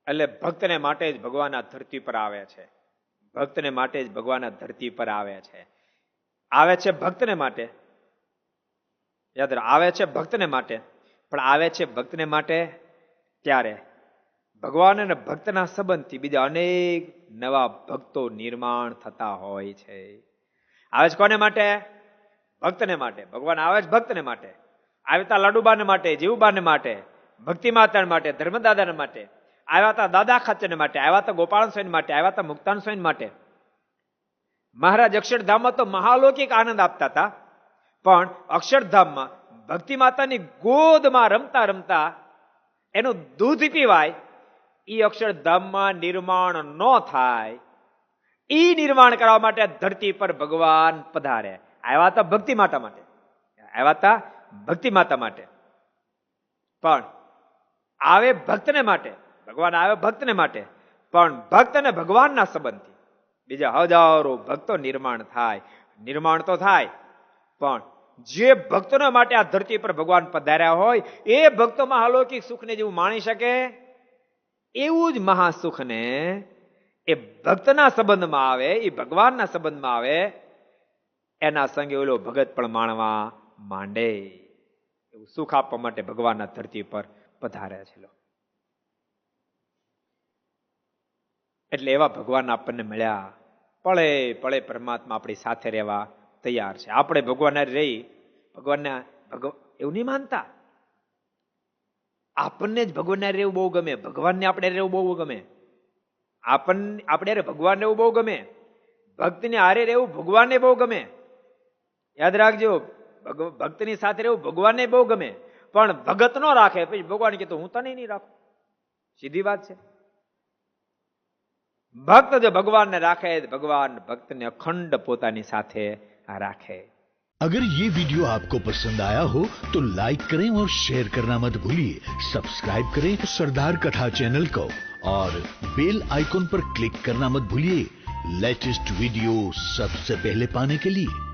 એટલે ભક્તને માટે જ ભગવાન આ ધરતી પર આવે છે. ભક્તને માટે જ ભગવાન આ ધરતી પર આવે છે. આવે છે ભક્તને માટે, યાદ રાખ, આવે છે ભક્તને માટે. પણ આવે છે ભક્તને માટે ત્યારે ભગવાન અને ભક્તના સંબંધથી બીજા અનેક નવા ભક્તો નિર્માણ થતા હોય છે. આવે છે કોને માટે? ભક્તને માટે. ભગવાન આવે છે ભક્તને માટે. આવ્યા હતા લાડુબાને માટે, જીવુબાને માટે, ભક્તિ માતા માટે, ધર્મદાદાને માટે, આવ્યા હતા દાદા ખાચરને માટે, આવ્યા હતા ગોપાલ સ્વામી માટે, આવ્યા હતા મુક્તાન સ્વામી માટે. મહારાજ અક્ષરધામમાં તો મહાલૌકિક આનંદ આપતા હતા, પણ અક્ષરધામમાં ભક્તિ માતાની ગોદમાં રમતા રમતા એનું દૂધ પીવાય, એ અક્ષરધામમાં નિર્માણ ન થાય, એ નિર્માણ કરવા માટે ધરતી પર ભગવાન પધારે. આવ્યા હતા ભક્તિ માતા માટે, આવ્યા હતા ભક્તિ માતા માટે. પણ આવે ભક્તને માટે, ભગવાન આવે ભક્તને માટે, પણ ભક્ત અને ભગવાનના સંબંધથી બીજા હજારો ભક્તો નિર્માણ થાય. નિર્માણ તો થાય, પણ જે ભક્તોના માટે આ ધરતી પર ભગવાન પધાર્યા હોય એ ભક્તોમાં અલૌકિક સુખને જેવું માણી શકે, એવું જ મહાસુખને એ ભક્તના સંબંધમાં આવે, એ ભગવાનના સંબંધમાં આવે, એના સંગે ઓલો ભગત પણ માણવા માંડે. એવું સુખ આપવા માટે ભગવાનના ધરતી પર પધારે છે. એટલે એવા ભગવાન આપણને મળ્યા. પળે પળે પરમાત્મા આપણી સાથે રહેવા તૈયાર છે. આપણે ભગવાન રહી, ભગવાનને એવું નહીં માનતા. આપણને જ ભગવાનને રહેવું બહુ ગમે, ભગવાનને આપણે રહેવું બહુ ગમે. આપણે ભગવાન રહેવું બહુ ગમે, ભક્તને હારે રહેવું ભગવાનને બહુ ગમે. યાદ રાખજો, ભક્તની સાથે રહેવું ભગવાનને બહુ ગમે, પણ ભગત નો રાખે પછી ભગવાન કીધું હું તને નહીં રાખું. સીધી વાત છે. ભક્ત જો ભગવાનને રાખે, ભગવાન ભક્તને અખંડ પોતાની સાથે રાખે. अगर ये वीडियो आपको पसंद आया हो तो लाइक करें और शेयर करना मत भूलिए. सब्सक्राइब करें सरदार कथा चैनल को और बेल आइकॉन पर क्लिक करना मत भूलिए लेटेस्ट वीडियो सबसे पहले पाने के लिए.